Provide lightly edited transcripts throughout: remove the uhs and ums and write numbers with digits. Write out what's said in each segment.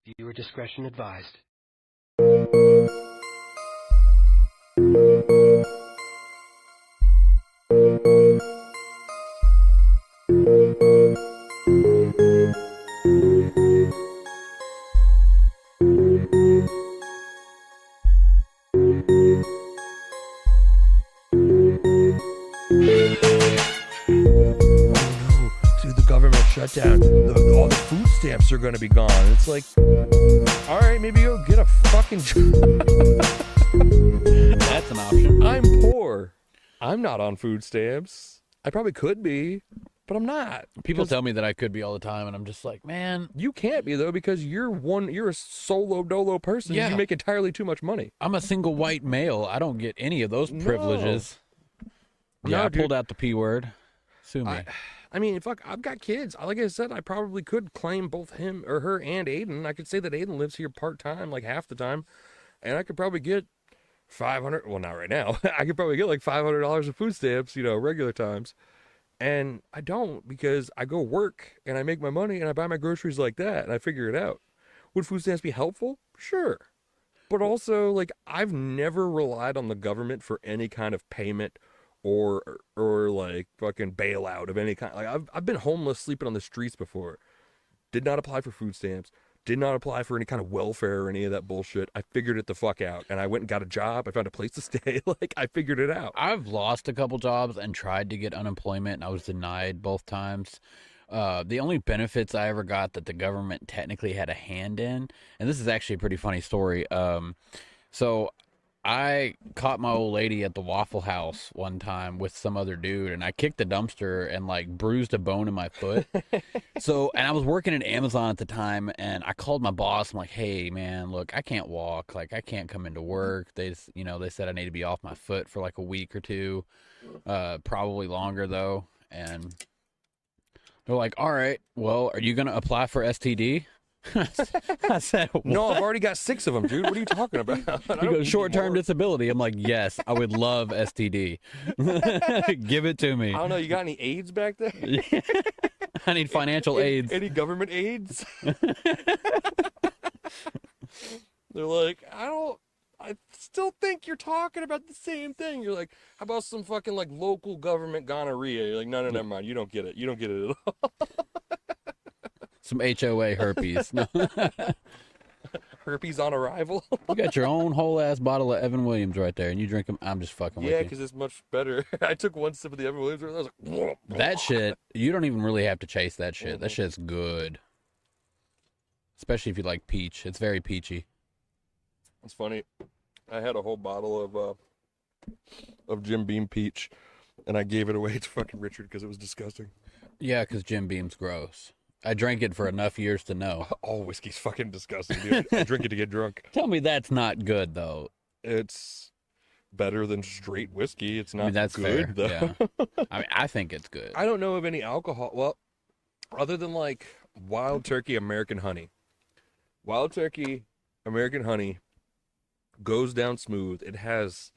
Viewer discretion advised. The government shutdown, all the food stamps are going to be gone. It's like, all right, maybe go get a fucking job. That's an option. I'm poor. I'm not on food stamps. I probably could be, but I'm not. People tell me that I could be all the time, and I'm just like, man, You can't be though, because you're a solo dolo person. Yeah. You make entirely too much money. I'm a single white male. I don't get any of those No. privileges. Yeah, No, I dude. pulled out the P word. Sue me. I mean, fuck, I've got kids. Like I said, I probably could claim both him or her and Aiden. I could say that Aiden lives here part-time, like half the time, and I could probably get 500, well, not right now. I could probably get like $500 of food stamps, regular times. And I don't, because I go work and I make my money and I buy my groceries like that and I figure it out. Would food stamps be helpful? Sure. But also, like, I've never relied on the government for any kind of payment or like fucking bailout of any kind. Like, I've been homeless, sleeping on the streets before. Did not apply for food stamps. Did not apply for any kind of welfare or any of that bullshit. I figured it the fuck out, and I went and got a job. I found a place to stay. Like, I figured it out. I've lost a couple jobs and tried to get unemployment, and I was denied both times. The only benefits I ever got that the government technically had a hand in, and this is actually a pretty funny story. So I caught my old lady at the Waffle House one time with some other dude, and I kicked the dumpster and like bruised a bone in my foot. And I was working at Amazon at the time, and I called my boss. I'm like, "Hey, man, look, I can't walk. Like, I can't come into work. They just, they said I need to be off my foot for like a week or two, probably longer though." And they're like, "All right, well, are you gonna apply for STD?" I said, "What?" No, I've already got 6 of them, dude. What are you talking about? I He don't goes, need short-term more. disability. I'm like, yes, I would love STD. Give it to me. I don't know. You got any AIDS back there? I need financial aids. Any government AIDS? They're like, I still think you're talking about the same thing. You're like, how about some fucking like local government gonorrhea? You're like, no, never mind. You don't get it. You don't get it at all. Some HOA herpes. No. Herpes on arrival. You got your own whole ass bottle of Evan Williams right there, and you drink them. I'm just fucking Yeah, with you. because it's much better. I took one sip of the Evan Williams. I was like, That shit, you don't even really have to chase that shit. That shit's good. Especially if you like peach. It's very peachy. It's funny. I had a whole bottle of Jim Beam peach, and I gave it away to fucking Richard because it was disgusting. Yeah, because Jim Beam's gross. I drank it for enough years to know. All whiskey's fucking disgusting, dude. I drink it to get drunk. Tell me that's not good, though. It's better than straight whiskey. It's not That's good, fair. though. Yeah. I think it's good. I don't know of any alcohol. Well, other than like Wild Turkey American Honey. Wild Turkey American Honey goes down smooth. It has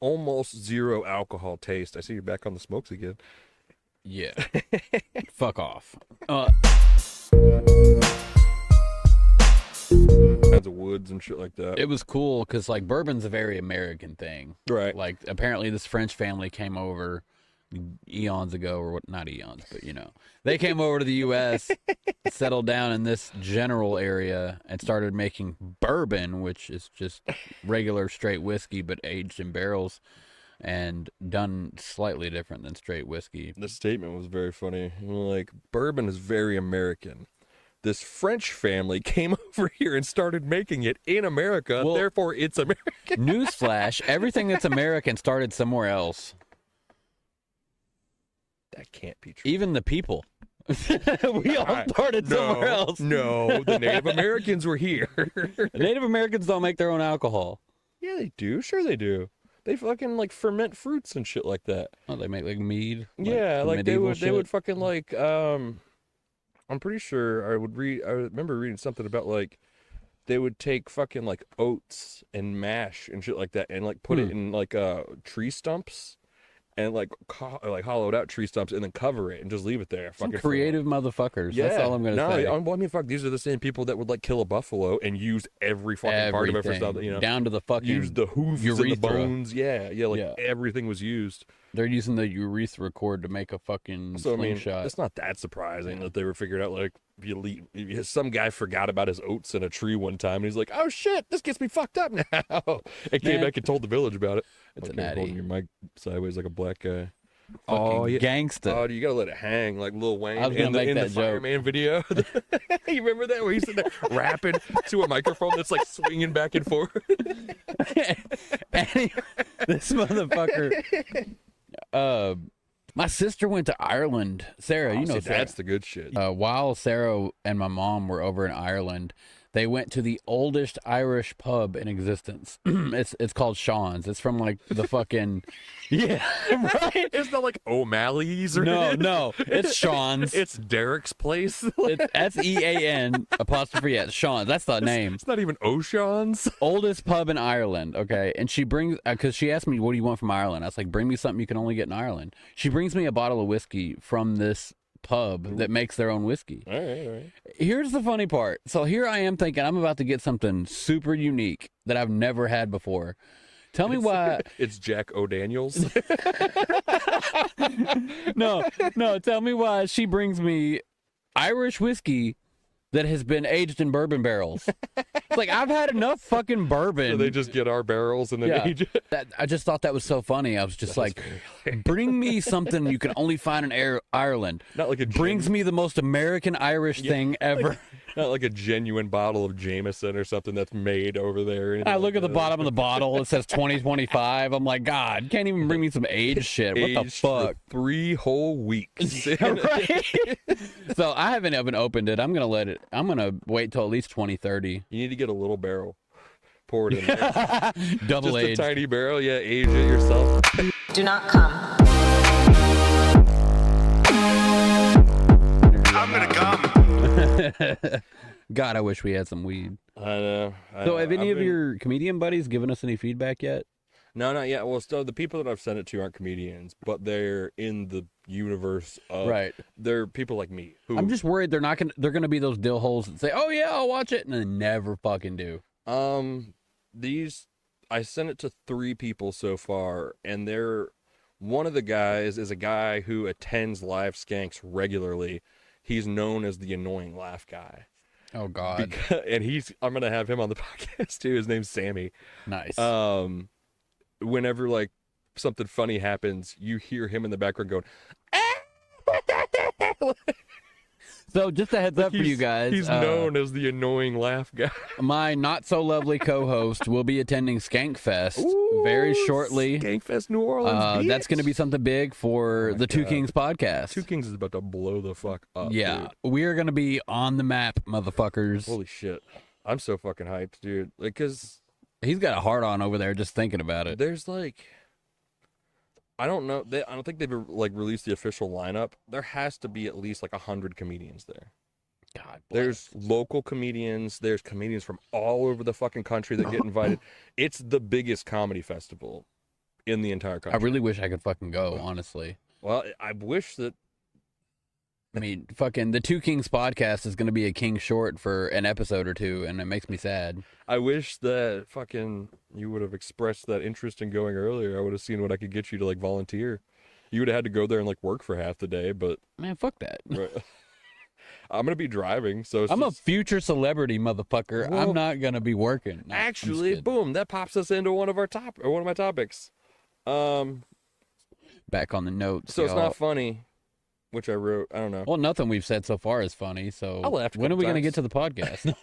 almost zero alcohol taste. I see you're back on the smokes again. Yeah. Fuck off. Kinds of woods and shit like that. It was cool because, like, bourbon's a very American thing. Right. Like, apparently this French family came over eons ago, or what? Not eons, but, they came over to the U.S., settled down in this general area, and started making bourbon, which is just regular straight whiskey, but aged in barrels and done slightly different than straight whiskey. The statement was very funny. Like, bourbon is very American. This French family came over here and started making it in America, Well, therefore it's American. Newsflash, everything that's American started somewhere else. That can't be true. Even the people. We all started somewhere else. No, the Native Americans were here. Native Americans don't make their own alcohol. Yeah, they do. Sure they do. They fucking like ferment fruits and shit like that. Oh, they make like mead. Yeah, like they medieval would shit? fucking like I'm pretty sure I remember reading something about like they would take fucking like oats and mash and shit like that and like put it in like tree stumps and like hollowed out tree stumps and then cover it and just leave it there. Some Fucking creative motherfuckers. Yeah. That's all I'm gonna say. Well, I mean, fuck, these are the same people that would like kill a buffalo and use every fucking part of it for Everything. stuff. You know, Down to the fucking use the hooves and the urethra. bones. Yeah, like Yeah. everything was used. They're using the urethra cord to make a fucking So I mean, slingshot. it's not that surprising that they were figured out. Like, some guy forgot about his oats in a tree one time, and he's like, "Oh shit, this gets me fucked up now." And came Man. back and told the village about it. It's Okay, an holding addy. your mic sideways like a black guy. Fucking yeah. gangsta. Oh, you gotta let it hang like Lil Wayne I was gonna in the, make in the that joke. Fireman video. You remember that where he's sitting there rapping to a microphone that's like swinging back and forth? Anyway, this motherfucker. My sister went to Ireland. Sarah, you know See, Sarah. that's the good shit. While Sarah and my mom were over in Ireland, they went to the oldest Irish pub in existence. It's called Sean's. It's from like the fucking yeah, right. It's not like O'Malley's or No, it's Sean's. It's Derek's place. It's SEAN''. Sean's. That's the name. It's not even O'Shawn's. Oldest pub in Ireland. Okay, and she brings because she asked me, "What do you want from Ireland?" I was like, "Bring me something you can only get in Ireland." She brings me a bottle of whiskey from this pub that makes their own whiskey. All right. Here's the funny part. So here I am thinking I'm about to get something super unique that I've never had before. Tell me why. It's Jack O'Daniels. No. Tell me why she brings me Irish whiskey that has been aged in bourbon barrels. It's like I've had enough fucking bourbon. So they just get our barrels and then age it. I just thought that was so funny. I was just like, bring me something you can only find in Ireland. Not like a Brings me the most American Irish thing ever. Not like a genuine bottle of Jameson or something that's made over there. I look at the bottom of the bottle. It says 2025. I'm like, God, can't even bring me some aged shit. What the Aged fuck? for 3 whole weeks. Right? So I haven't even opened it. I'm gonna wait till at least 2030. You need to get a little barrel. Pour it in there. Double Just aged. a tiny barrel. Yeah, age it yourself. Do not come. I'm gonna come. God, I wish we had some weed. I know. So have any I've of your comedian buddies given us any feedback yet? No, not yet. Well, still, the people that I've sent it to aren't comedians, but they're in the universe of. Right. They're people like me. Who, I'm just worried they're gonna be those dill holes that say, "Oh yeah, I'll watch it," and then never fucking do. I sent it to 3 people so far, and one of the guys is a guy who attends live skanks regularly. He's known as the annoying laugh guy. Oh God. And I'm gonna have him on the podcast too. His name's Sammy. Nice. Whenever like something funny happens, you hear him in the background going, So just a heads up for you guys. He's known as the annoying laugh guy. My not so lovely co-host will be attending Skankfest very shortly. Skankfest New Orleans. That's going to be something big for the Two Kings podcast. Two Kings is about to blow the fuck up. Yeah, dude. we are going to be on the map, motherfuckers. Holy shit. I'm so fucking hyped, dude. Like, cause He's got a heart on over there just thinking about it. there's like, I don't know. I don't think they've like released the official lineup. There has to be at least like 100 comedians there. God, There's local comedians. There's comedians from all over the fucking country that get invited. It's the biggest comedy festival in the entire I country. really wish I could fucking go, honestly. Well, I wish that. I mean, fucking the Two Kings podcast is going to be a king short for an episode or two, and it makes me sad. I wish that fucking you would have expressed that interest in going earlier. I would have seen what I could get you to like volunteer. You would have had to go there and like work for half the day, but Man, fuck that. right. I'm gonna be driving, so it's I'm a just- future celebrity, motherfucker. Well, I'm not going to be working. No, I'm just actually, kidding. boom, that pops us into one of my topics. Back on the notes. So it's y'all. not funny, which I wrote. I don't know. Well, nothing we've said so far is funny. So I laughed a when are couple we going to times. get to the podcast?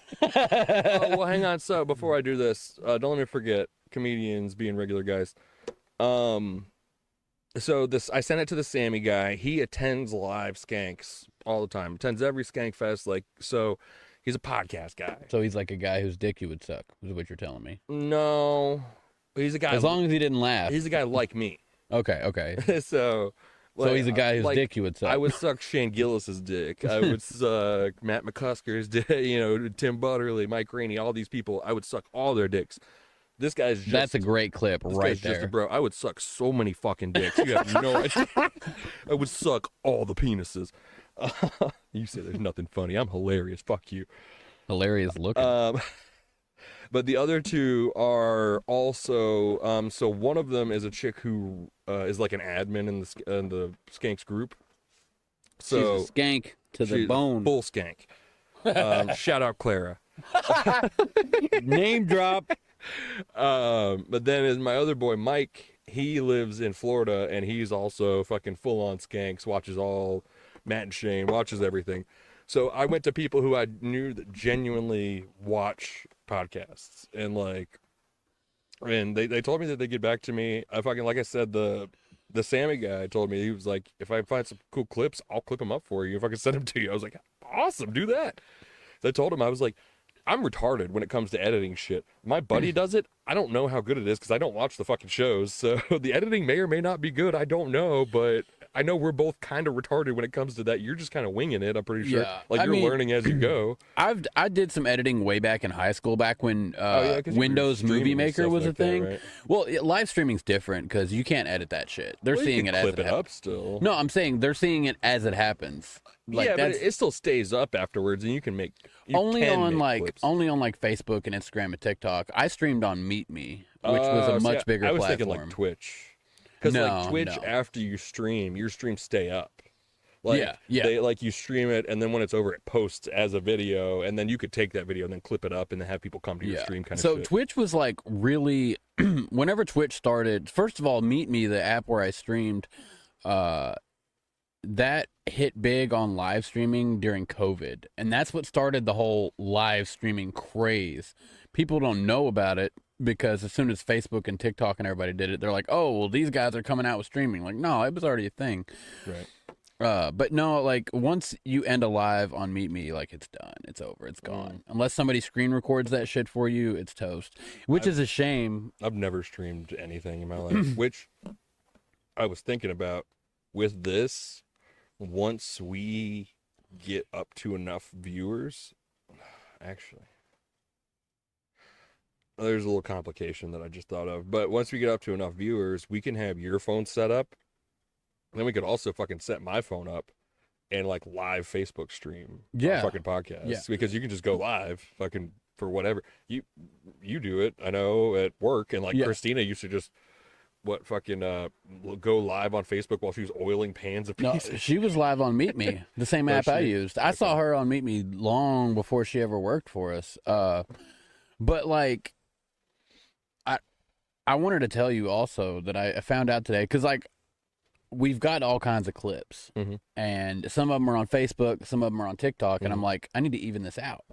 Oh, well, hang on. So before I do this, don't let me forget comedians being regular guys. So I sent it to the Sammy guy. He attends live skanks all the time. Attends every skank fest. Like, so he's a podcast guy. So he's like a guy whose dick you would suck, is what you're telling me. No, he's a guy. As long as he didn't laugh. he's a guy like me. Okay. So So he's a guy whose like, dick you would suck. I would suck Shane Gillis's dick. I would suck Matt McCusker's dick. You know, Tim Butterly, Mike Rainey, all these people. I would suck all their dicks. This guy's just That's a great clip this right guy's just a there. bro. I would suck so many fucking dicks. You have no idea. I would suck all the penises. You say there's nothing funny. I'm hilarious. Fuck you. Hilarious looking. But the other two are also so one of them is a chick who is like an admin in the Skanks group. So She's a skank to the she's bone. full skank. Shout out Clara. Name drop. But then is my other boy Mike. He lives in Florida and he's also fucking full on skanks. Watches all Matt and Shane. Watches everything. So I went to people who I knew that genuinely watch podcasts and they told me that they get back to me. I fucking, like I said, the Sammy guy told me, he was like, if I find some cool clips, I'll clip them up for you. If I can send them to you. I was like, awesome, do that. So I told him, I was like, I'm retarded when it comes to editing shit. My buddy does it. I don't know how good it is because I don't watch the fucking shows. So the editing may or may not be good. I don't know, but I know we're both kind of retarded when it comes to that. You're just kind of winging it, I'm pretty sure. Yeah, Like I you're mean, learning as you go. I did some editing way back in high school, back when 'cause you were Windows Movie streaming and Maker stuff was a like that, thing. right? Well, live streaming's different because you can't edit that shit. They're Well, you seeing can it as clip it it up happens. still. No, I'm saying they're seeing it as it happens. Like yeah, but that's it still stays up afterwards, and you can make only can on make clips. only on like Facebook and Instagram and TikTok. I streamed on Meet Me, which was a See, much bigger I was platform. thinking like Twitch, because No, like Twitch, no. after you stream, your streams stay up. Like, Yeah. They, like you stream it, and then when it's over, it posts as a video, and then you could take that video and then clip it up, and then have people come to your stream, kind of So shit. Twitch was like really, whenever Twitch started, first of all, Meet Me, the app where I streamed, that hit big on live streaming during COVID. And that's what started the whole live streaming craze. People don't know about it because as soon as Facebook and TikTok and everybody did it, they're like, oh, well, these guys are coming out with streaming. Like, no, it was already a thing. Right. But no, like once you end a live on Meet Me, like it's done, it's over, it's gone. Unless somebody screen records that shit for you, it's toast. Which is a shame. I've never streamed anything in my life, which I was thinking about with this. Once we get up to enough viewers, actually, there's a little complication that I just thought of. But once we get up to enough viewers, we can have your phone set up. And then we could also fucking set my phone up and like live Facebook stream our fucking podcast. Yeah. Because you can just go live fucking for whatever. You do it, I know, at work. And like Yeah. Christina used to just go live on Facebook while she was oiling pans of No, pieces. she was live on Meet Me, the same app I she? used. I saw her on Meet Me long before she ever worked for us. But like, I wanted to tell you also that I found out today, because like, we've got all kinds of clips, Mhm. and some of them are on Facebook, some of them are on TikTok, and I'm Mm-hmm. like, I need to even this out.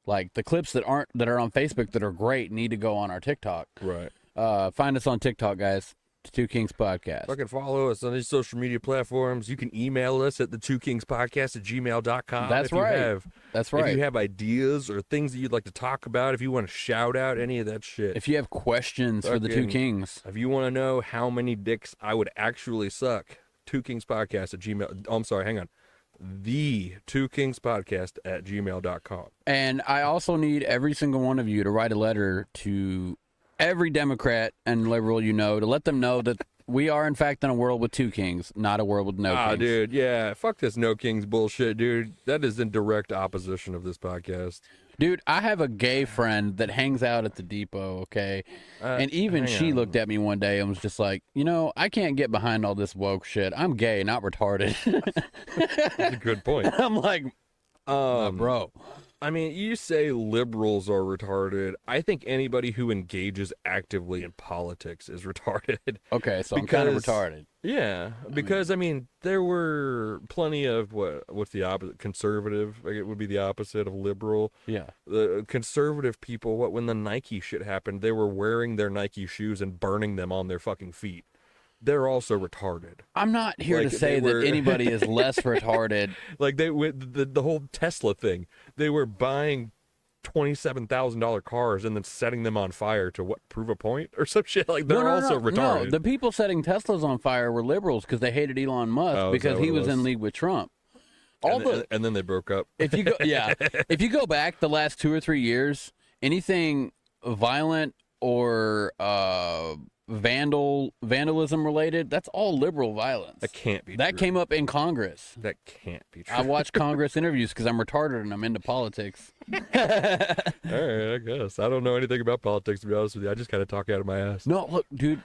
Like the clips that are on Facebook that are great need to go on our TikTok. Right. Find us on TikTok, guys. It's Two Kings Podcast. Fucking follow us on these social media platforms. You can email us at the2kingspodcast@gmail.com. That's right. That's right. If you have ideas or things that you'd like to talk about, if you want to shout out any of that shit. If you have questions for the Two Fucking- Kings, If you want to know how many dicks I would actually suck, 2kingspodcast@gmail. Oh, I'm sorry, hang on. The 2kingspodcast@gmail.com. and I also need every single one of you to write a letter to every Democrat and liberal you know to let them know that we are in fact in a world with two kings, not a world with no kings. Dude, yeah. Fuck this no kings bullshit, dude. That is in direct opposition of this podcast. Dude, I have a gay friend that hangs out at the depot, okay? And even hang she on. looked at me one day and was just like, you know, I can't get behind all this woke shit. I'm gay, not retarded. That's a good point. I'm like, bro. I mean, you say liberals are retarded. I think anybody who engages actively in politics is retarded. Okay, so I'm kind of Because- retarded. Yeah, because I mean, there were plenty of what's the opposite? Conservative. Like, it would be the opposite of liberal. Yeah. The conservative people, when the Nike shit happened, they were wearing their Nike shoes and burning them on their fucking feet. They're also retarded. I'm not here Like, to say they were- that anybody is less retarded. Like they with the whole Tesla thing, they were buying $27,000 cars and then setting them on fire to prove a point or some shit. Like they're also retarded. No, the people setting Teslas on fire were liberals because they hated Elon Musk Oh, is because that he what it was in was? league with Trump. All and then they broke up. if you go if you go back the last 2 or 3 years, anything violent or vandalism related, that's all liberal violence. That can't be That true. came up in Congress. That can't be true. I watch Congress interviews because I'm retarded and I'm into politics. All right, I guess. I don't know anything about politics, to be honest with you. I just kind of talk out of my ass. No, look, dude,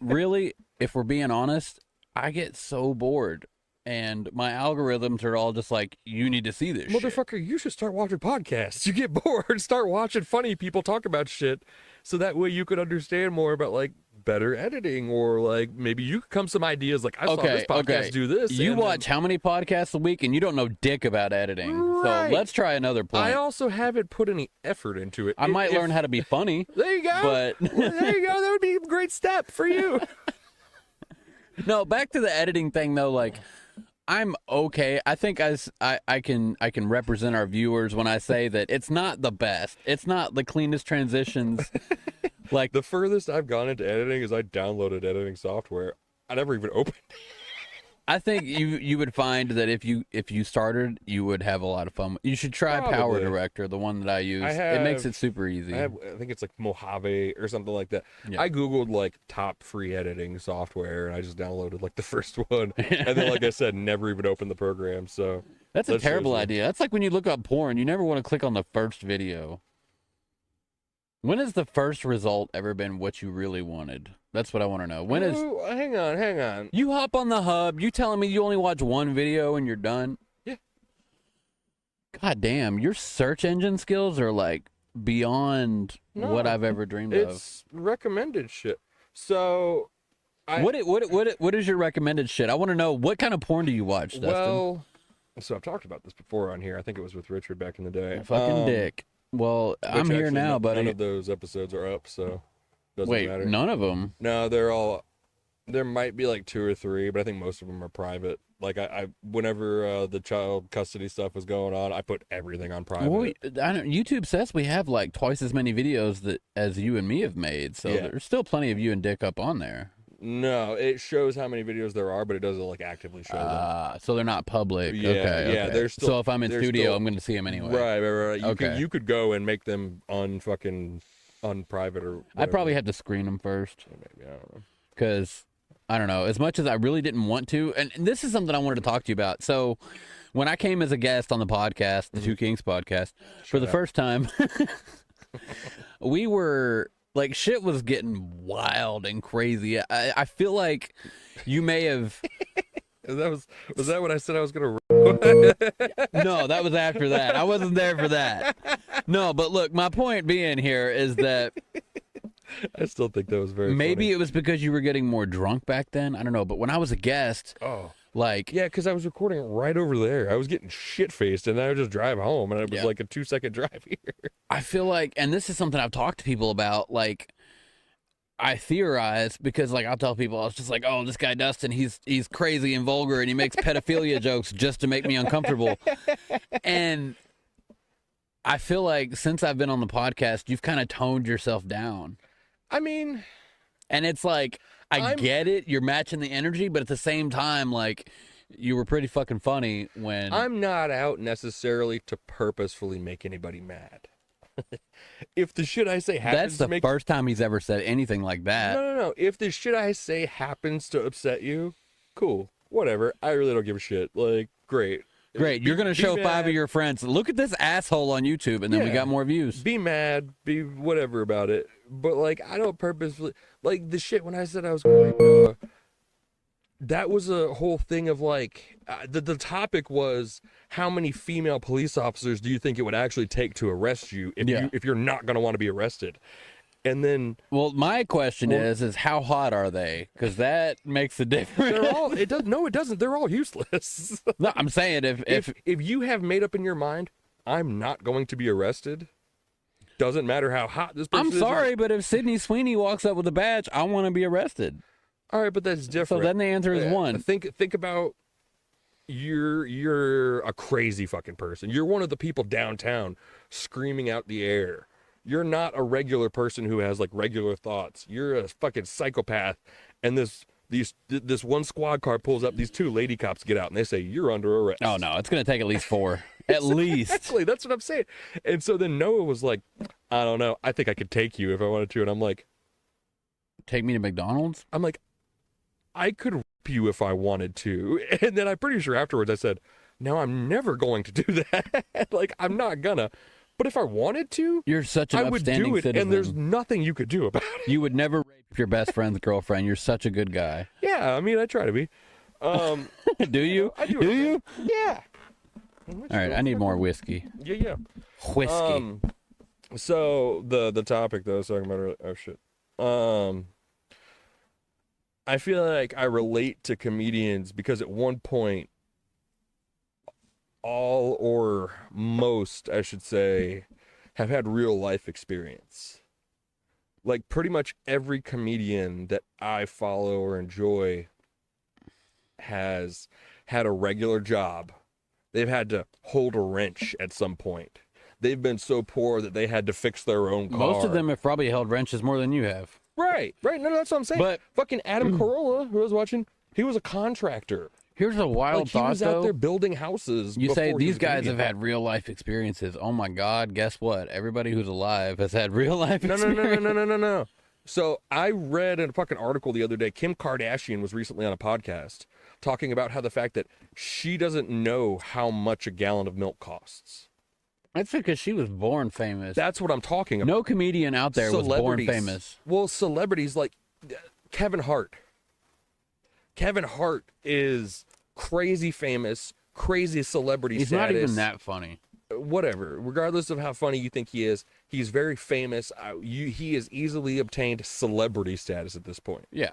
really, if we're being honest, I get so bored. And my algorithms are all just like, you need to see this shit. Motherfucker, you should start watching podcasts. You get bored, start watching funny people talk about shit, so that way you could understand more about, like, better editing, or, like, maybe you could come some ideas, like, I saw this podcast do this. You and watch how many podcasts a week, and you don't know dick about editing. Right. So let's try another point. I also haven't put any effort into it. I might learn how to be funny. There you go. But Well, there you go. That would be a great step for you. no, back to the editing thing though. Like, I'm okay. I think I can represent our viewers when I say that it's not the best. It's not the cleanest transitions. Like, The furthest I've gone into editing is I downloaded editing software. I never even opened it. I think you would find that if you started, you would have a lot of fun. You should try Power Probably. Director, the one that I use. I It makes have- it super easy. I think it's like Mojave or something like that. Yeah. I Googled like top free editing software and I just downloaded like the first one. And then, like I said, never even opened the program. So That's a Let's terrible seriously- idea. That's like when you look up porn, you never want to click on the first video. When has the first result ever been what you really wanted? That's what I want to know. When is Oh, hang on. you hop on the hub, you telling me you only watch one video and you're done? Yeah. God damn, your search engine skills are like beyond No, what I've ever dreamed of. It's recommended shit. So What is your recommended shit? I want to know, what kind of porn do you watch, Dustin? well, so I've talked about this before on here. I think it was with Richard back in the day. Fucking dick. Well, Which I'm here actually now, none buddy. of those episodes are up, so doesn't Wait, matter. none of them. No, they're all. There might be like 2 or 3, but I think most of them are private. Like I whenever the child custody stuff was going on, I put everything on private. Well, YouTube says we have like twice as many videos that as you and me have made, so Yeah. there's still plenty of you and Dick up on there. No, it shows how many videos there are, but it doesn't like actively show them. So they're not public. Yeah, okay, yeah, okay. they're still- so if I'm in they're studio, still- I'm going to see them anyway. Right. Okay. You could go and make them unprivate or. I probably whatever. have to screen them first Maybe, I don't know. because I don't know. As much as I really didn't want to, and this is something I wanted to talk to you about. So when I came as a guest on the podcast, the Two Kings podcast, for the up. first time, we were. Like, shit was getting wild and crazy. I feel like you may have... Was that what I said I was gonna? No, that was after that. I wasn't there for that. No, but look, my point being here is that I still think that was very. maybe it was because you were getting more drunk back then. I don't know. But when I was a guest, Oh. like... Yeah, because I was recording right over there. I was getting shit faced, and then I would just drive home, and it was Yeah. like a 2-second drive here. I feel like, and this is something I've talked to people about, like, I theorize because, like, I'll tell people, I was just like, oh, this guy Dustin, he's crazy and vulgar, and he makes pedophilia jokes just to make me uncomfortable. And I feel like since I've been on the podcast, you've kind of toned yourself down. I mean, And it's like, I I'm- get it, you're matching the energy, but at the same time, like, you were pretty fucking funny when... I'm not out necessarily to purposefully make anybody mad. If the shit I say happens That's the to make first time he's ever said anything like that. no. If the shit I say happens to upset you, cool, whatever. I really don't give a shit. Like, great. Great, you're going to Be show 5 mad. of your friends, look at this asshole on YouTube, and then we Yeah. got more views. Be mad, be whatever about it. But like, I don't purposefully like the shit when I said I was going to. That was a whole thing of like the topic was how many female police officers do you think it would actually take to arrest you if you're not going to want to be arrested, and then Well, my question is how hot are they? Because that makes a difference. they're all it doesn't they're all useless. No, I'm saying if if you have made up in your mind I'm not going to be arrested, doesn't matter how hot this person I'm is. sorry, but if Sydney Sweeney walks up with a badge, I want to be arrested. All right, but that's different. So then the answer is Yeah, one. Think about you're a crazy fucking person. You're one of the people downtown screaming out the air. You're not a regular person who has like regular thoughts. You're a fucking psychopath. And this one squad car pulls up. These 2 lady cops get out and they say you're under arrest. Oh no, it's going to take at least 4. At least. Exactly. That's what I'm saying. And so then Noah was like, I don't know. I think I could take you if I wanted to. And I'm like, Take me to McDonald's? I could rip you if I wanted to. And then I'm pretty sure afterwards I said, no, I'm never going to do that. Like, I'm not gonna. But if I wanted to, You're such an I would upstanding do it. citizen. And there's nothing you could do about it. You would never rape your best friend's girlfriend. You're such a good guy. Yeah, I mean, I try to be. Do you? I do. Do you? Yeah. All right, I need more whiskey. Yeah. Whiskey. So the topic though, I was talking about earlier. Oh shit. I feel like I relate to comedians because at one point, all or most, I should say, have had real life experience. Like pretty much every comedian that I follow or enjoy has had a regular job. They've had to hold a wrench at some point. They've been so poor that they had to fix their own car. Most of them have probably held wrenches more than you have. Right. No, that's what I'm saying. But fucking Adam Carolla, who I was watching, he was a contractor. here's a wild Like he thought, was though. out there building houses. You say before he these was guys comedian. have had real life experiences. Oh my God! Guess what? Everybody who's alive has had real life No. experience. No. So I read in a fucking article the other day, Kim Kardashian was recently on a podcast talking about how the fact that she doesn't know how much a gallon of milk costs. That's because she was born famous. That's what I'm talking about. No comedian out there was born Celebrities. famous. Well, celebrities like Kevin Hart. Kevin Hart is crazy famous, crazy celebrity He's status. not even that funny. Whatever, regardless of how funny you think he is, he's very famous. He has easily obtained celebrity status at this point. Yeah.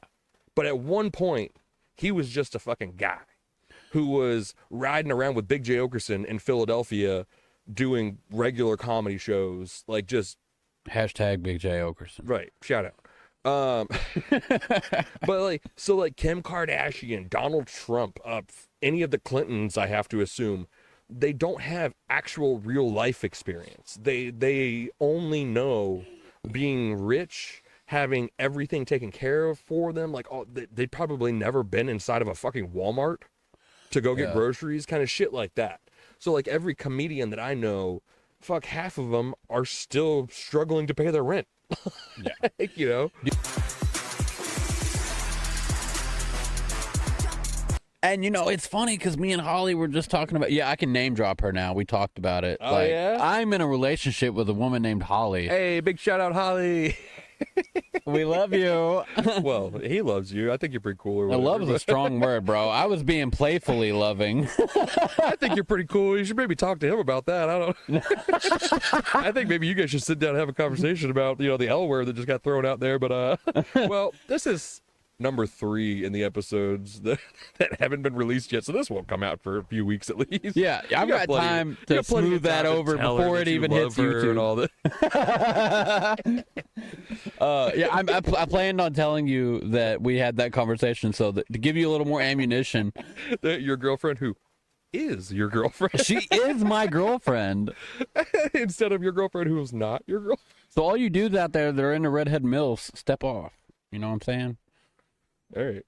But at one point, he was just a fucking guy who was riding around with Big J. Okerson in Philadelphia doing regular comedy shows, like just Hashtag Big J Okerson. right. Shout out. But like Kim Kardashian, Donald Trump, any of the Clintons, I have to assume, they don't have actual real life experience. They only know being rich, having everything taken care of for them. Like they probably never been inside of a fucking Walmart to go get groceries, kind of shit like that. So like every comedian that I know, fuck, half of them are still struggling to pay their rent. Yeah. You know. And you know, it's funny because me and Holly were just talking about. Yeah, I can name drop her now. We talked about it. Oh, yeah? I'm in a relationship with a woman named Holly. Hey, big shout out, Holly. We love you. Well, he loves you. I think you're pretty cool. Or whatever, Love is a strong word, bro. I was being playfully loving. I think you're pretty cool. You should maybe talk to him about that. I don't. I think maybe you guys should sit down and have a conversation about the L word that just got thrown out there. But well, this is number 3 in the episodes that haven't been released yet, so this won't come out for a few weeks at least. Yeah, I've got time to smooth that over before it even hits YouTube and all that. Yeah, I planned on telling you that we had that conversation, so that to give you a little more ammunition. Your girlfriend, who is your girlfriend, She is my girlfriend. instead of your girlfriend who is not your girlfriend. So all you dudes out there that are in the redhead mills, step off. You know what I'm saying? All right.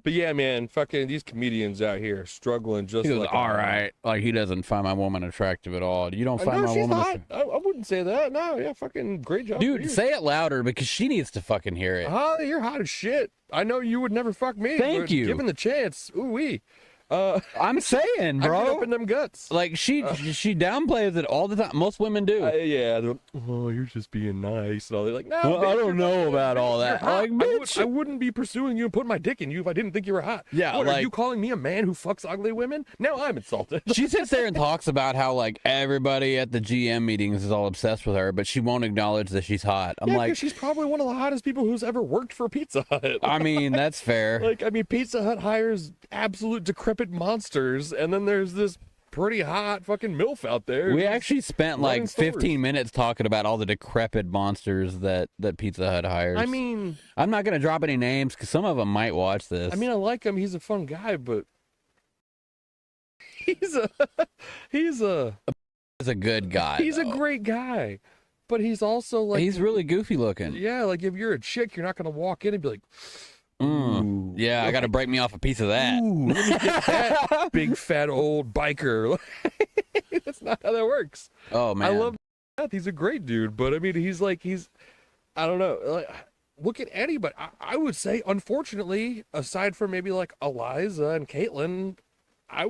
But yeah, man, fucking these comedians out here struggling just He goes, like all right. Like, he doesn't find my woman attractive at all. You don't find No, my she's woman hot. attractive. I wouldn't say that. No, yeah, fucking great job. for Dude, you. say it louder because she needs to fucking hear it. You're hot as shit. I know you would never fuck me. Thank but you. Given the chance, ooh wee. I'm saying, I get bro. up in them guts. Like, she downplays it all the time. Most women do. Yeah. They're like, oh, you're just being nice. And all. They're like, no, Well, bitch, I you're don't know not- about all you're that. hot. Like, bitch. I wouldn't be pursuing you and putting my dick in you if I didn't think you were hot. Yeah, What, are like- you calling me a man who fucks ugly women? Now I'm insulted. She sits there and talks about how, like, everybody at the GM meetings is all obsessed with her, but she won't acknowledge that she's hot. I'm Yeah, like, 'cause she's probably one of the hottest people who's ever worked for Pizza Hut. I mean, that's fair. Like, I mean, Pizza Hut hires absolute decrepit monsters, and then there's this pretty hot fucking MILF out there. We who's actually spent running like stores. 15 minutes talking about all the decrepit monsters that Pizza Hut hires. I mean, I'm not going to drop any names because some of them might watch this. I like him. He's a fun guy, but he's a he's a good guy. he's a though. great guy, but he's also like, He's really goofy looking. yeah, like if you're a chick, you're not gonna walk in and be like, ooh, Yeah, I got to break me off a piece of that. ooh, let me get that big fat old biker. That's not how that works. Oh man, I love death. He's a great dude, but I mean, I don't know. Like, look at Eddie, but I would say, unfortunately, aside from maybe like Eliza and Caitlin, I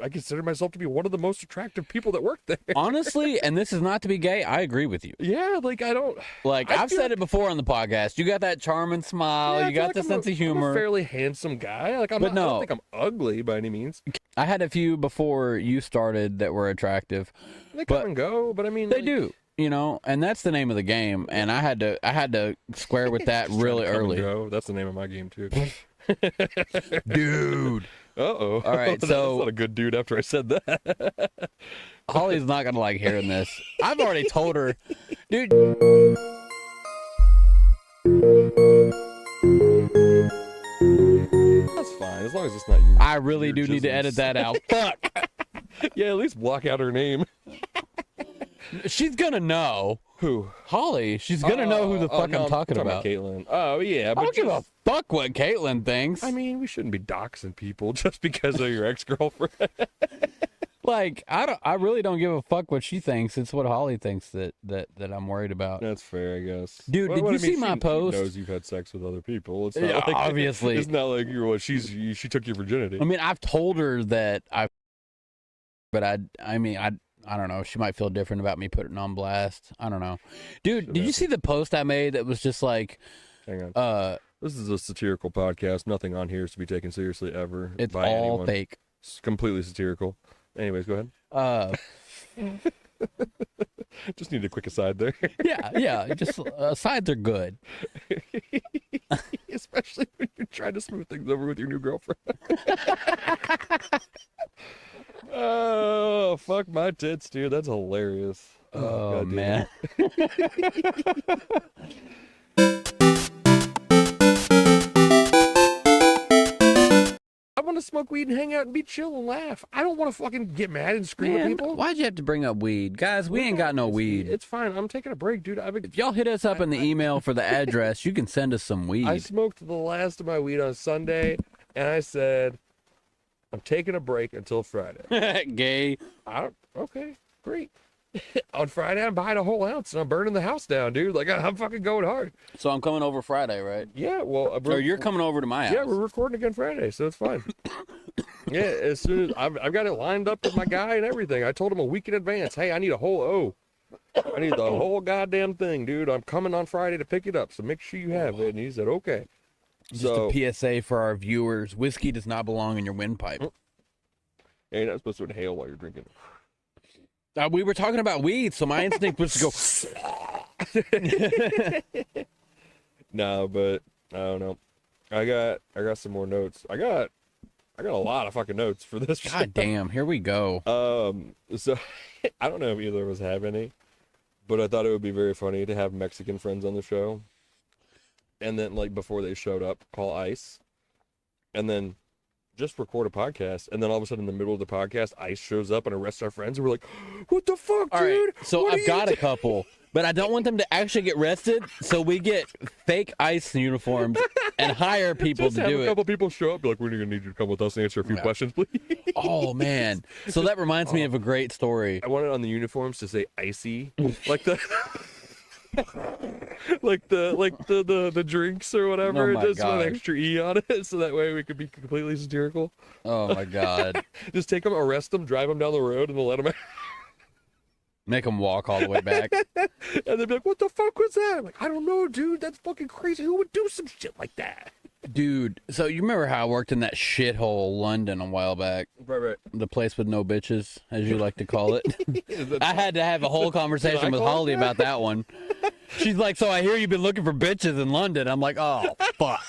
consider myself to be one of the most attractive people that work there. Honestly, and this is not to be gay, I agree with you. Yeah, like I don't. Like, I've said it before on the podcast. You got that charming smile. Yeah, I you feel got like the sense of humor. I'm a fairly handsome guy. Like I don't think I'm ugly by any means. I had a few before you started that were attractive. They come and go, but I mean, they do. You know, and that's the name of the game. And I had to square with that really early. Go. That's the name of my game too. Dude. Uh-oh. All right, so that's not a good dude after I said that. Holly's not gonna like hearing this. I've already told her, dude. That's fine, as long as it's not you. I really do need to edit that out. Fuck. Yeah, at least block out her name. She's gonna know. Who? Holly. She's gonna know who the fuck no, I'm talking about. Caitlin. Oh yeah, but I don't give a fuck what Caitlin thinks. I mean, we shouldn't be doxing people just because of your ex-girlfriend. Like, I really don't give a fuck what she thinks. It's what Holly thinks that I'm worried about. That's fair, I guess. Dude, did you see my post? She knows you've had sex with other people. It's not like, obviously. It's not like she took your virginity. I mean, I've told her that but I mean, I don't know. She might feel different about me putting on blast. I don't know. Dude, did you see the post I made that was just like, hang on. This is a satirical podcast. Nothing on here is to be taken seriously ever. It's by all anyone. fake. It's completely satirical. Anyways, go ahead. Just need a quick aside there. yeah. Just sides are good. Especially when you're trying to smooth things over with your new girlfriend. Oh, fuck my tits, dude. That's hilarious. Oh man. I want to smoke weed and hang out and be chill and laugh. I don't want to fucking get mad and scream at people. Why'd you have to bring up weed? Guys, we ain't got no weed. It's fine. I'm taking a break, dude. If y'all hit us up in the email for the address, you can send us some weed. I smoked the last of my weed on Sunday, and I said, I'm taking a break until Friday. Gay. Okay, great. On Friday, I'm buying a whole ounce, and I'm burning the house down, dude. Like, I'm fucking going hard. So I'm coming over Friday, right? Yeah, well... Or you're coming over to my house. Yeah, we're recording again Friday, so it's fine. Yeah, as soon as... I've got it lined up with my guy and everything. I told him a week in advance, hey, I need a whole I need the whole goddamn thing, dude. I'm coming on Friday to pick it up, so make sure you have it. And he said, okay. Just a PSA for our viewers. Whiskey does not belong in your windpipe. You're not supposed to inhale while you're drinking. We were talking about weed, so my instinct was to go. No, but I don't know. I got some more notes. I got a lot of fucking notes for this. God damn, here we go. So I don't know if either of us have any, but I thought it would be very funny to have Mexican friends on the show, and then like before they showed up, call ICE, and then just record a podcast, and then all of a sudden in the middle of the podcast, ICE shows up and arrests our friends, and we're like, what the fuck, all dude? Right, so I've got a couple, but I don't want them to actually get arrested, so we get fake ICE uniforms and hire people just to have do a couple people show up, be like, we're gonna need you to come with us and answer a few questions, please. Oh man, so that reminds me of a great story. I wanted on the uniforms to say icy, like the like the drinks or whatever. Oh Just with an extra E on it, so that way we could be completely satirical. Oh my god! Just take them, arrest them, drive them down the road, and then let them out. Make them walk all the way back. And they'd be like, what the fuck was that? I'm like, I don't know, dude. That's fucking crazy. Who would do some shit like that? Dude, so you remember how I worked in that shithole London a while back? Right. The place with no bitches, as you like to call it. I had to have a whole conversation with Holly about that one. She's like, so I hear you've been looking for bitches in London. I'm like, oh, fuck.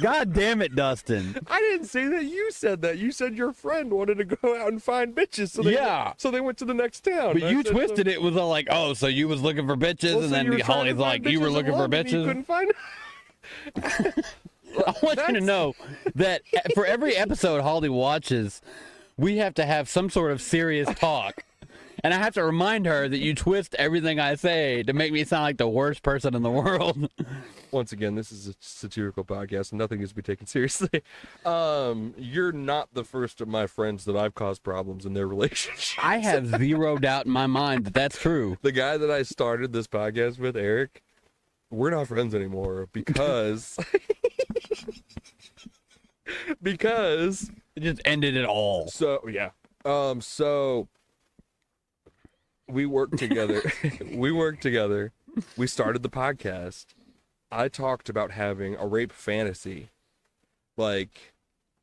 God damn it, Dustin. I didn't say that. You said that. You said your friend wanted to go out and find bitches. So they went to the next town. But you twisted it with like, oh, so you was looking for bitches, and then Holly's like, you were looking for bitches. You couldn't find I want you to know that for every episode Holly watches, we have to have some sort of serious talk. And I have to remind her that you twist everything I say to make me sound like the worst person in the world. Once again, this is a satirical podcast and nothing is to be taken seriously. You're not the first of my friends that I've caused problems in their relationships. I have zero doubt in my mind that that's true. The guy that I started this podcast with, Eric, we're not friends anymore because because It just ended it all. so yeah. So we worked together. We started the podcast. I talked about having a rape fantasy. Like,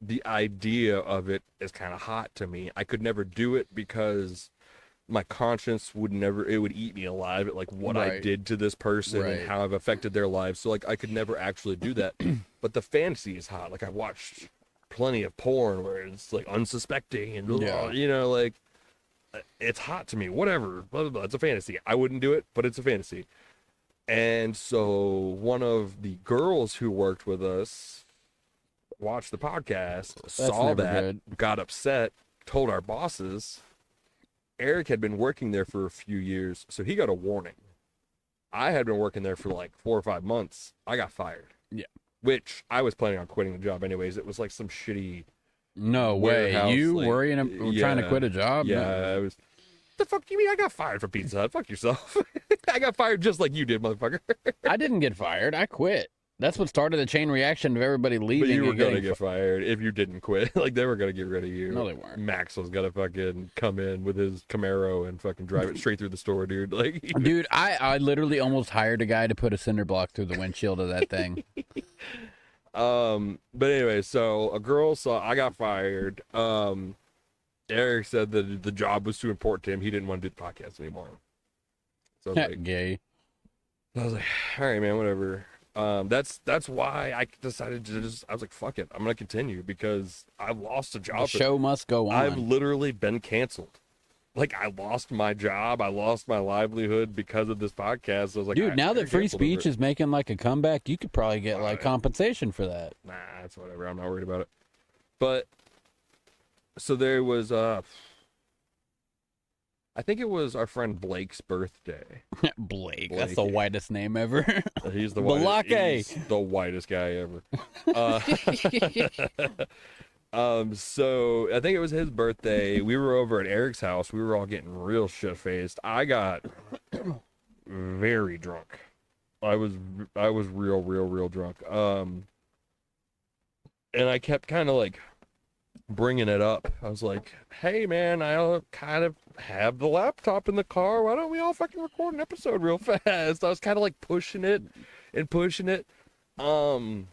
the idea of it is kind of hot to me. I could never do it because my conscience would eat me alive at like what I Right. did to this person Right. and how I've affected their lives. So like I could never actually do that. But the fantasy is hot. Like I watched plenty of porn where it's like unsuspecting and blah, blah, Yeah. you know, like it's hot to me. Whatever. Blah, blah, blah. It's a fantasy. I wouldn't do it, but it's a fantasy. And so one of the girls who worked with us watched the podcast, saw never that, good. got upset, told our bosses. Eric had been working there for a few years, so he got a warning. I had been working there for like 4 or 5 months. I got fired. Yeah. Which I was planning on quitting the job anyways. It was like some shitty No way. warehouse, You like, worrying trying to yeah, quit a job? Yeah, No. I was. The fuck do you mean I got fired from Pizza Hut? Fuck yourself. I got fired just like you did, motherfucker. I didn't get fired. I quit. That's what started the chain reaction of everybody leaving. But you were and gonna getting get fired if you didn't quit. Like they were gonna get rid of you. No, they weren't. Max was gonna fucking come in with his Camaro and fucking drive it straight through the store, dude. Like, Dude, I literally almost hired a guy to put a cinder block through the windshield of that thing. But anyway, so a girl saw I got fired. Eric said that the job was too important to him. He didn't want to do the podcast anymore. So I was like, Gay. all right, man, whatever. That's why I decided to I was like, fuck it, I'm gonna continue because I've lost a The job. show must go on. I've literally been canceled. Like I lost my job, I lost my livelihood because of this podcast. I was like, Dude, now I that free canceled over speech it. is making like a comeback, you could probably get like compensation for that. Nah, it's whatever. I'm not worried about it. But so there was I think it was our friend Blake's birthday. Blake, that's the Blake. whitest name ever. He's the Blake. whitest, he's the whitest guy ever. So I think it was his birthday. We were over at Eric's house. We were all getting real shit faced. I got very drunk. I was real drunk. And I kept kind of like bringing it up. I was like, hey man, I kind of have the laptop in the car. Why don't we all fucking record an episode real fast? I was kind of like pushing it. And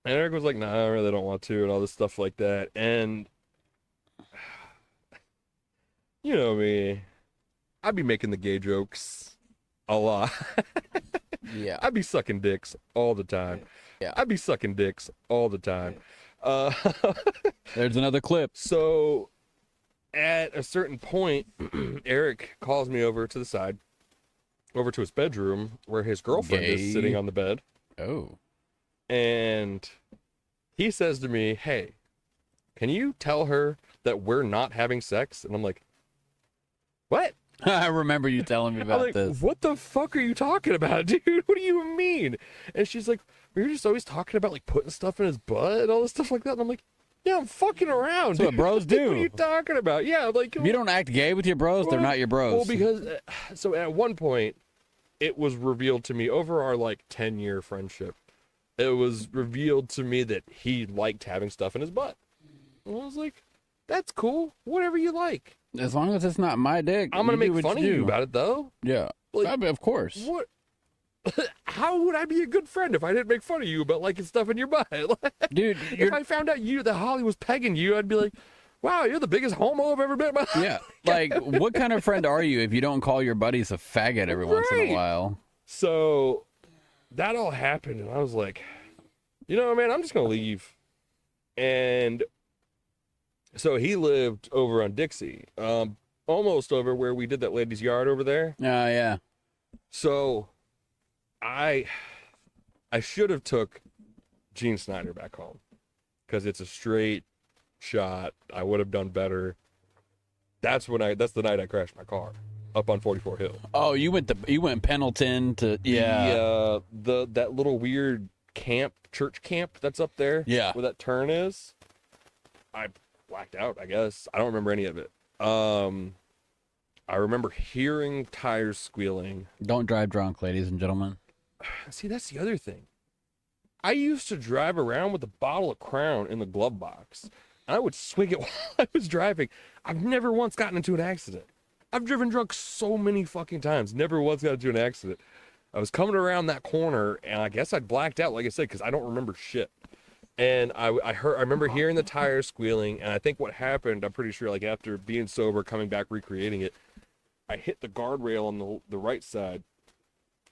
Eric was like, nah, I really don't want to, and all this stuff like that. And you know me, I'd be making the gay jokes a lot. Yeah. I'd be sucking dicks all the time. Yeah. I'd be sucking dicks all the time. There's another clip. So at a certain point, Eric calls me over to the side, over to his bedroom where his girlfriend Gay. is sitting on the bed. Oh. And he says to me, hey, can you tell her that we're not having sex? And I'm like, what? I remember you telling me I'm about like, this. what the fuck are you talking about, dude? What do you mean? And she's like, we were just always talking about like putting stuff in his butt and all this stuff like that. And I'm like, yeah, I'm fucking around. That's what dude. bros do. What are you talking about? Yeah, like, If you don't act gay with your bros, they're not your bros. well, because so at one point, it was revealed to me over our like 10-year friendship. It was revealed to me that he liked having stuff in his butt. And I was like, that's cool. Whatever you like. As long as it's not my dick, I'm gonna you do make what fun of do. you about it though. Yeah. Like, I mean, of course. What? How would I be a good friend if I didn't make fun of you about liking stuff in your butt? Dude, If I found out that Holly was pegging you, I'd be like, wow, you're the biggest homo I've ever met in my life. yeah. Like, what kind of friend are you if you don't call your buddies a faggot every once in Right. a while? So that all happened, and I was like, you know, man, I'm just gonna leave. And so he lived over on Dixie, almost over where we did that lady's yard over there. Yeah. So I should have took Gene Snyder back home because it's a straight shot. I would have done better. That's the night I crashed my car up on 44 Hill. Oh, you went Pendleton to That little weird church camp that's up there. Yeah. Where that turn is. I blacked out, I guess. I don't remember any of it. I remember hearing tires squealing. Don't drive drunk, ladies and gentlemen. See, that's the other thing. I used to drive around with a bottle of Crown in the glove box. I would swig it while I was driving. I've never once gotten into an accident. I've driven drunk so many fucking times. Never once got into an accident. I was coming around that corner, and I guess I'd blacked out, like I said, because I don't remember shit. And I remember hearing the tires squealing, and I think what happened, I'm pretty sure, like after being sober, coming back, recreating it, I hit the guardrail on the right side,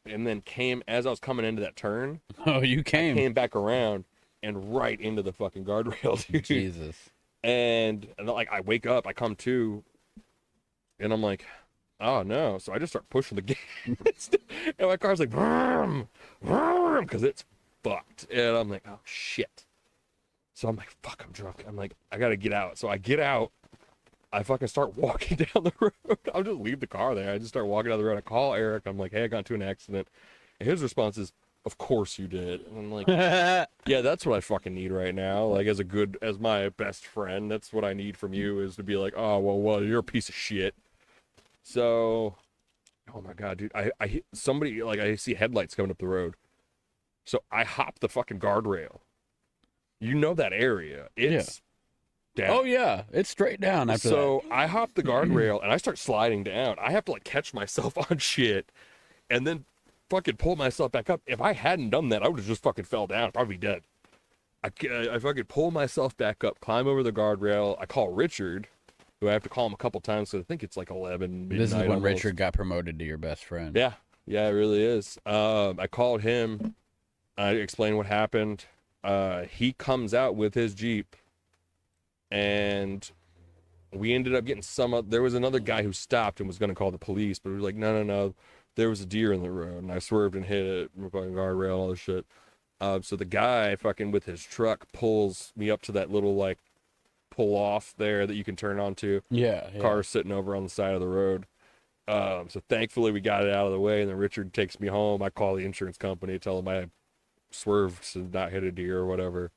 and then as I was coming into that turn. Oh, you I came back around and right into the fucking guardrail, dude. Jesus. And like I wake up, I come to, and I'm like, oh no. So I just start pushing the gas, and my car's like, vroom, vroom, because it's fucked. And I'm like, oh shit. So I'm like, fuck, I'm drunk. I'm like, I gotta get out. So I get out. I fucking start walking down the road. I'll just leave the car there. I just start walking down the road. I call Eric. I'm like, hey, I got into an accident. And his response is, of course you did. And I'm like, yeah, that's what I fucking need right now. Like, as my best friend, that's what I need from you, is to be like, oh, well, you're a piece of shit. So, oh my God, dude. I see headlights coming up the road. So I hop the fucking guardrail. You know that area. It's down. Oh yeah, it's straight down after that. So I hop the guardrail and I start sliding down. I have to like catch myself on shit and then fucking pull myself back up. If I hadn't done that, I would have just fucking fell down, probably dead. I fucking pull myself back up, climb over the guardrail. I call Richard, who I have to call him a couple times, so I think it's like 11 midnight. This is when almost. Richard got promoted to your best friend. Yeah, it really is. I called him. I explained what happened. He comes out with his Jeep. And we ended up getting there was another guy who stopped and was going to call the police, but we were like, no, there was a deer in the road, and I swerved and hit it, fucking guardrail, all this shit. So the guy fucking with his truck pulls me up to that little like pull off there that you can turn onto. Yeah. Car sitting over on the side of the road. So thankfully we got it out of the way, and then Richard takes me home. I call the insurance company, tell them I swerved to not hit a deer or whatever.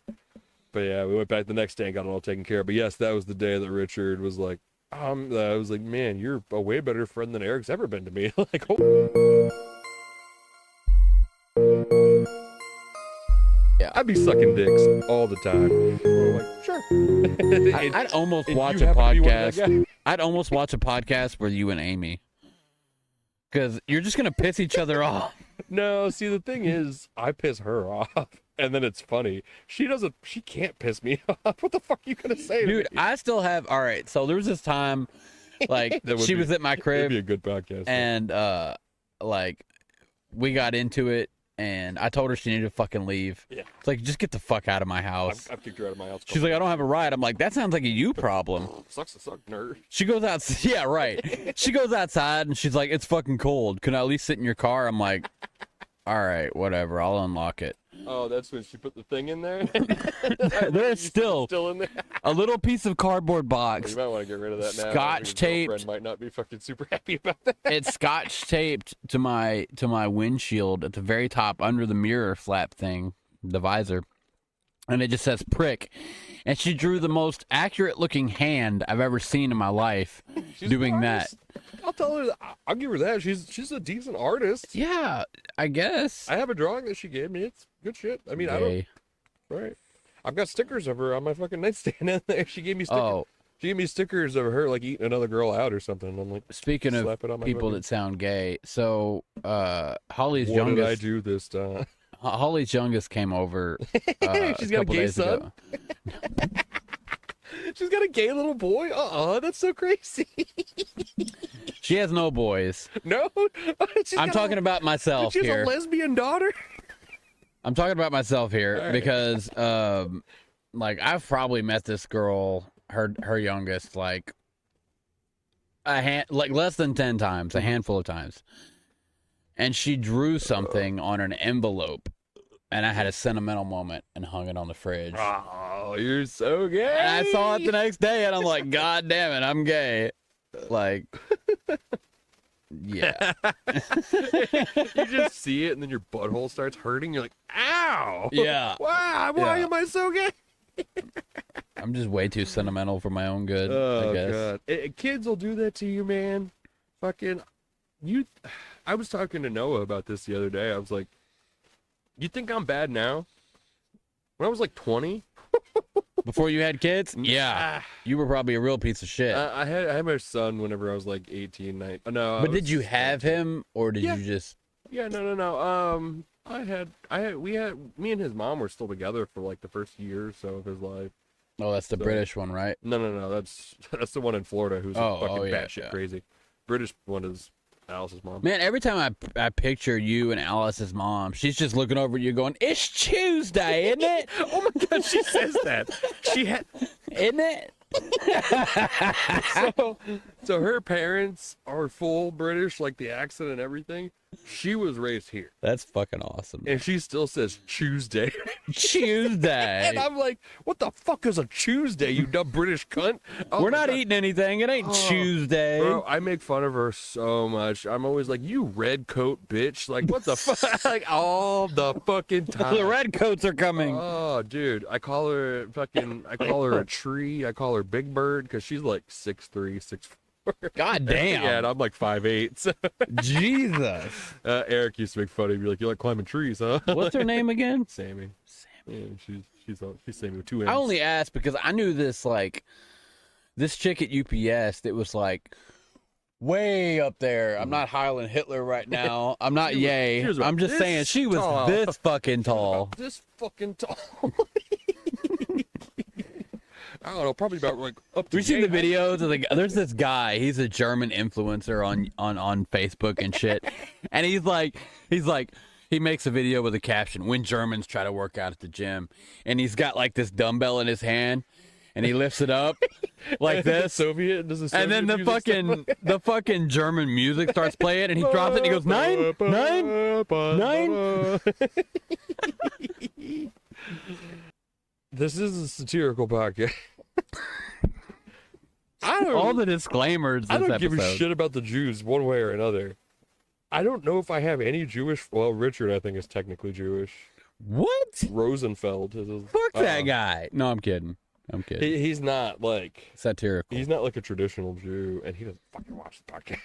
But yeah, we went back the next day and got it all taken care of. But yes, that was the day that Richard was like, I was like, man, you're a way better friend than Eric's ever been to me. Like, yeah, I'd be sucking dicks all the time. I'm like, sure. I'd almost watch a podcast. I'd almost watch a podcast with you and Amy, because you're just gonna piss each other off. No, see, the thing is, I piss her off. And then it's funny. She can't piss me off. What the fuck are you going to say to Dude, me? I still have, all right, so there was this time, like, she was at my crib. It'd be a good podcast. And, like, we got into it, and I told her she needed to fucking leave. Yeah. It's like, just get the fuck out of my house. I've kicked her out of my house. She's like, I don't have a ride. I'm like, that sounds like a you problem. Sucks to suck, nerd. She goes out, yeah, right. She goes outside, and she's like, it's fucking cold. Can I at least sit in your car? I'm like, all right, whatever. I'll unlock it. Oh, that's when she put the thing in there? There's still in there? a little piece of cardboard box. Well, you might want to get rid of that now. Scotch taped. Your girlfriend might not be fucking super happy about that. It's scotch taped to my windshield at the very top under the mirror flap thing, the visor. And it just says prick. And she drew the most accurate looking hand I've ever seen in my life doing that. I'll tell her. I'll give her that. She's a decent artist. Yeah, I guess. I have a drawing that she gave me. It's good shit. I mean, I don't. Right. I've got stickers of her on my fucking nightstand in there. She gave me stickers. Oh. She gave me stickers of her like eating another girl out or something. I'm like, speaking of people that sound gay, so Holly's youngest. What did I do this time? Holly's youngest came over. She's got a gay son. She's got a gay little boy. That's so crazy. She has no boys. No, I'm talking about myself here. She has a lesbian daughter. I'm talking about myself here because, like, I've probably met this girl, her youngest, like less than 10 times, a handful of times, and she drew something on an envelope, and I had a sentimental moment and hung it on the fridge. Oh, you're so gay. And I saw it the next day, and I'm like, God damn it, I'm gay. Like, yeah. You just see it, and then your butthole starts hurting. You're like, ow! Yeah. Wow, why Yeah. am I so gay? I'm just way too sentimental for my own good, Oh I guess. god, kids will do that to you, man. Fucking, you. I was talking to Noah about this the other day. I was like, you think I'm bad now? When I was like 20, Before you had kids? Yeah. You were probably a real piece of shit. I had my son whenever I was like 18, 19. No, but did you have him, or did Yeah. you just... Yeah, no. Me and his mom were still together for like the first year or so of his life. Oh, that's the So- British one, right? No. That's the one in Florida who's fucking yeah, batshit yeah. crazy. British one is Alice's mom. Man, every time I picture you and Alice's mom, she's just looking over at you going, "It's Tuesday, isn't it? Oh my god, she says that. She had Isn't it?" so her parents are full British, like the accent and everything. She was raised here, That's fucking awesome. and she still says Tuesday. Tuesday. And I'm like, what the fuck is a Tuesday, you dumb British cunt? Oh We're my not God. eating anything. It ain't Oh, Tuesday. Bro, I make fun of her so much. I'm always like, you red coat bitch. Like, what the fuck? Like, all the fucking time. The redcoats are coming. Oh, dude. I call her a tree. I call her Big Bird because she's like 6'3", 6'4". God damn. Yeah, and I'm like 5'8". So, Jesus. Eric used to make fun of me, like, you like climbing trees, huh? What's her name again? Sammy. Yeah, she's Sammy with two M's. I only asked because I knew this chick at UPS that was like way up there. I'm not Highland Hitler right now. I'm not She was- yay. she was I'm just this saying she was tall. this fucking tall. This fucking tall. I don't know, probably about like up to Have you seen the yay height. videos of there's this guy, he's a German influencer on Facebook and shit. And he's like he makes a video with a caption, "When Germans try to work out at the gym." And he's got like this dumbbell in his hand and he lifts it up like this. Soviet, does the Soviet And then the fucking German music starts playing and he drops it and he goes, "Nine? This is a satirical podcast. I don't, All the disclaimers I this don't give a episode. shit about the Jews one way or another. I don't know if I have any Jewish. Well, Richard, I think, is technically Jewish. What? Rosenfeld is his, Fuck that guy. No, I'm kidding. He's not like Satirical. he's not like a traditional Jew, and he doesn't fucking watch the podcast.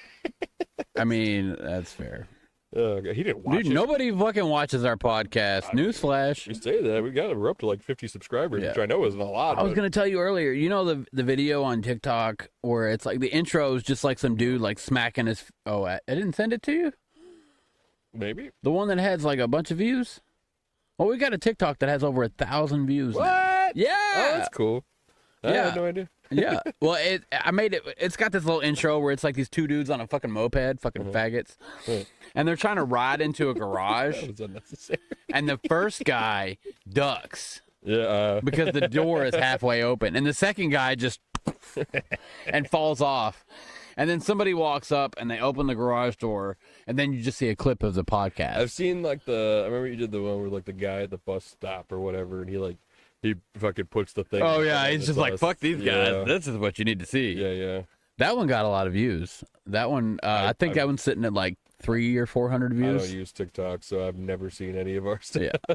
I mean, that's fair. He didn't watch Dude, it. nobody fucking watches our podcast. Newsflash. We say that we're up to like 50 subscribers, which Yeah. I know isn't a lot. I was but- gonna tell you earlier. You know the video on TikTok where it's like the intro is just like some dude like smacking his. Oh, I didn't send it to you. maybe. The one that has like a bunch of views. Well, we got a TikTok that has over 1,000 views. now. What? Yeah. Oh, that's cool. I Yeah. had no idea. Yeah. Well, I made it. It's got this little intro where it's like these two dudes on a fucking moped, fucking faggots, Yeah. and they're trying to ride into a garage, That was unnecessary. and the first guy ducks Yeah. because the door is halfway open, and the second guy just and falls off. And then somebody walks up and they open the garage door, and then you just see a clip of the podcast. I've seen like I remember you did the one where like the guy at the bus stop or whatever, and he fucking puts the thing. Oh in yeah, front of he's the just like, bus. "Fuck these guys. Yeah. This is what you need to see." Yeah. That one got a lot of views. That one, I think that one's sitting at like 300 or 400 I views. don't use TikTok, so I've never seen any of our stuff. Yeah.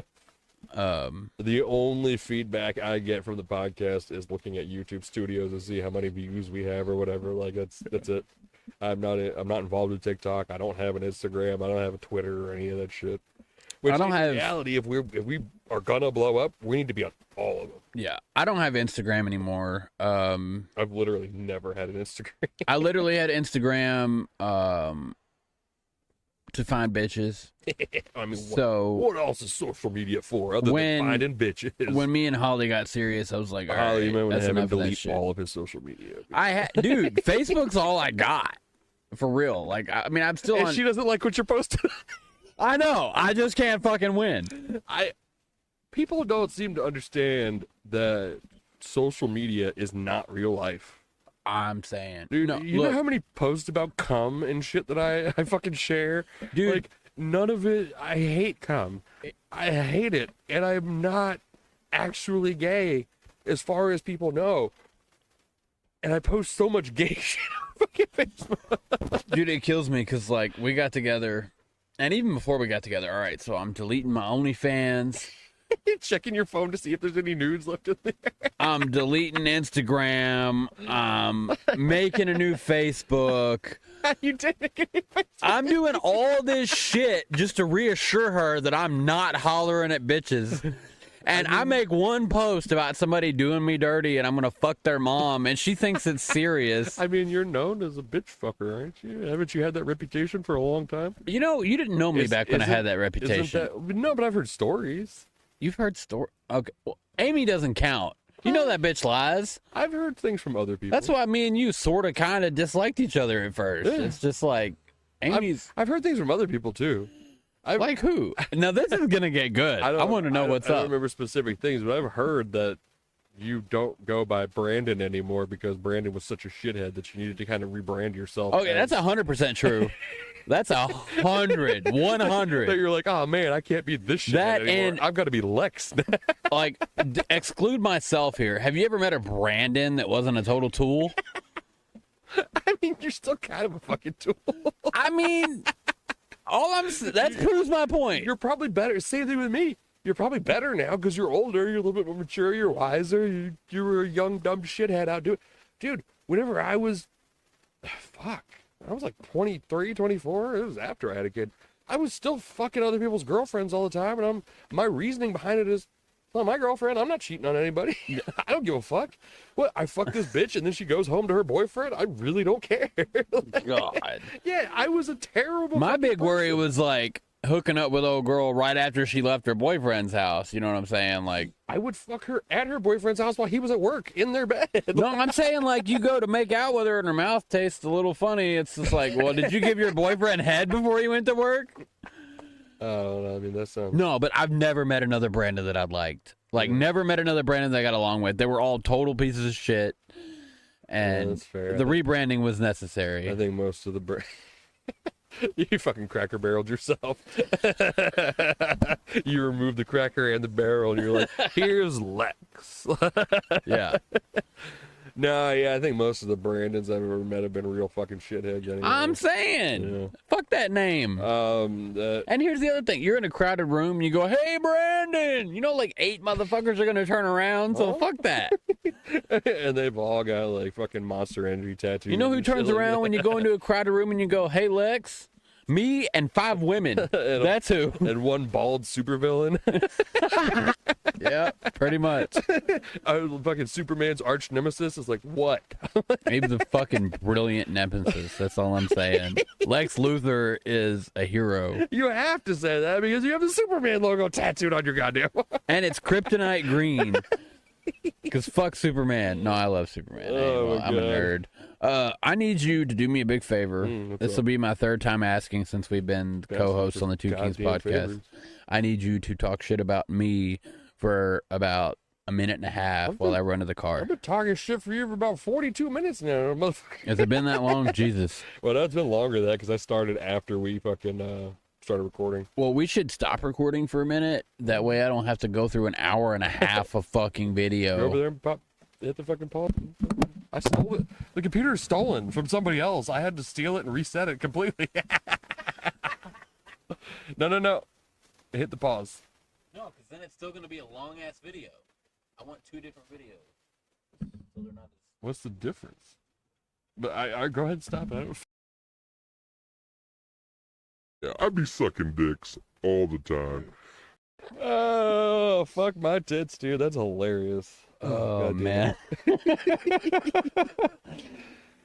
The only feedback I get from the podcast is looking at YouTube Studios to see how many views we have or whatever. Like that's it. I'm not involved with TikTok. I don't have an Instagram. I don't have a Twitter or any of that shit. Which I don't in have- reality, if we are gonna blow up, we need to be on all of them. Yeah, I don't have Instagram anymore. I've literally never had an Instagram. I literally had Instagram to find bitches. I mean, So what else is social media for other when- than finding bitches? when me and Holly got serious, I was like, all Holly, you right, might want that's to have him enough of that delete shit. all of his social media. Dude, Facebook's all I got. For real. Like, I mean, I'm still And on. she doesn't like what you're posting. I know. I just can't fucking win. People don't seem to understand that social media is not real life. I'm saying. Dude, no, you look, know how many posts about cum and shit that I fucking share? Dude. Like, none of it, I hate cum. I hate it. And I'm not actually gay as far as people know. and I post so much gay shit on fucking Facebook. Dude, it kills me because, like, we got together, and even before we got together, all right, so I'm deleting my OnlyFans. Checking your phone to see if there's any nudes left in there. I'm deleting Instagram. I'm making a new Facebook. You did make any Facebook. I'm doing all this shit just to reassure her that I'm not hollering at bitches. And I make one post about somebody doing me dirty and I'm going to fuck their mom, and she thinks it's serious. I mean, you're known as a bitch fucker, aren't you? Haven't you had that reputation for a long time? You know, you didn't know me back when I had that reputation. No, but I've heard stories. You've heard story. Okay, well, Amy doesn't count. You know that bitch lies. I've heard things from other people. That's why me and you sort of kind of disliked each other at first. Yeah. It's just like Amy's. I've heard things from other people too. Like who? Now this is gonna get good. I want to know what's up. I don't up. remember specific things, but I've heard that you don't go by Brandon anymore because Brandon was such a shithead that you needed to kind of rebrand yourself. Okay, that's 100% true. That's 100, 100. That you're like, oh man, I can't be this shithead That anymore. and- I've got to be Lex. Like, exclude myself here. Have you ever met a Brandon that wasn't a total tool? I mean, you're still kind of a fucking tool. I mean, that proves my point. You're probably better. Same thing with me. You're probably better now because you're older. You're a little bit more mature. You're wiser. You were a young, dumb shithead out doing. Dude, whenever I was, I was like 23, 24. It was after I had a kid. I was still fucking other people's girlfriends all the time. And my reasoning behind it is, well, my girlfriend, I'm not cheating on anybody. I don't give a fuck. What? I fuck this bitch and then she goes home to her boyfriend. I really don't care. God. Yeah, I was a terrible. My fucking big worry person. was like hooking up with old girl right after she left her boyfriend's house. You know what I'm saying? Like, I would fuck her at her boyfriend's house while he was at work in their bed. no, I'm saying like you go to make out with her and her mouth tastes a little funny. It's just like, well, did you give your boyfriend head before you went to work? Oh, no, I mean, that sounds. No, but I've never met another Brandon that I liked. Like, never met another Brandon that I got along with. They were all total pieces of shit. And that's fair. the rebranding was necessary. I think most of the you fucking Cracker Barreled yourself. You removed the cracker and the barrel, and you're like, here's Lex. Yeah. No, yeah, I think most of the Brandons I've ever met have been real fucking shitheads anyway. I'm saying. Fuck that name. And here's the other thing. You're in a crowded room, and you go, hey, Brandon. You know, like 8 motherfuckers are going to turn around, so fuck that. And they've all got, like, fucking Monster Energy tattoos. You know who and shit turns like around that. when you go into a crowded room and you go, hey, Lex? Me and 5 women. That's who. And one bald supervillain. Yeah, pretty much. Fucking Superman's arch nemesis is like, what? Maybe the fucking brilliant nemesis. That's all I'm saying. Lex Luthor is a hero. You have to say that because you have the Superman logo tattooed on your goddamn. And it's kryptonite green. Because fuck Superman. No, I love Superman. Oh, I'm a nerd. I need you to do me a big favor. This will be my 3rd time asking since we've been co-hosts on the Two Kings podcast. Favors. I need you to talk shit about me for about a minute and a half while I run to the car. I've been talking shit for you for about 42 minutes now, motherfucker. Has it been that long? Jesus. Well, that's been longer than that because I started after we fucking started recording. Well, we should stop recording for a minute. That way I don't have to go through an hour and a half of fucking video. Go over there and hit the fucking pause. I stole it. The computer is stolen from somebody else. I had to steal it and reset it completely. No. Hit the pause. No, because then it's still going to be a long-ass video. I want 2 different videos. So they're not... What's the difference? But I go ahead and stop it. Yeah, I be sucking dicks all the time. Oh, fuck my tits, dude. That's hilarious. Oh, God damn man. it.